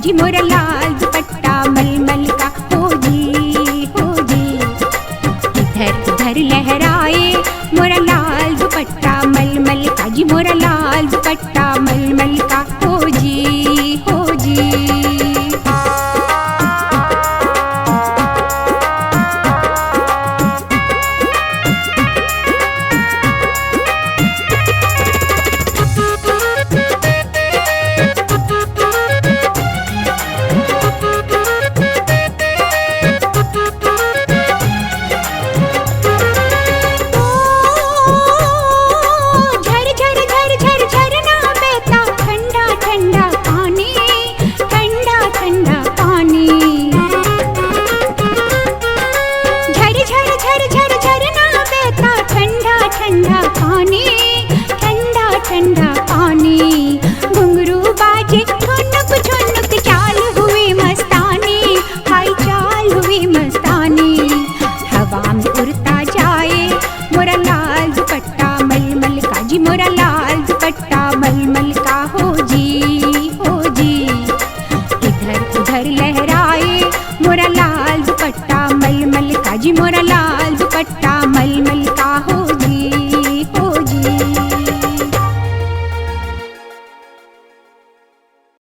जी मोरा लाल दुपट्टा मलमल का हो जी हो जी। इधर उधर लहराए मोरा लाल दुपट्टा मलमल का जी मोरा लाल दुपट्टा मलमल का हो जी हो जी। ठंडा पानी घुंघरू बाजे छुनुक छुनुक चाल हुई मस्तानी हाय चाल हुई मस्तानी। हवा में उड़ता जाए मोरा लाल दुपट्टा मलमल का जी मोरा लाल दुपट्टा मलमल का हो जी हो जी। इधर उधर लहराए मोरा लाल दुपट्टा मलमल का जी मोरा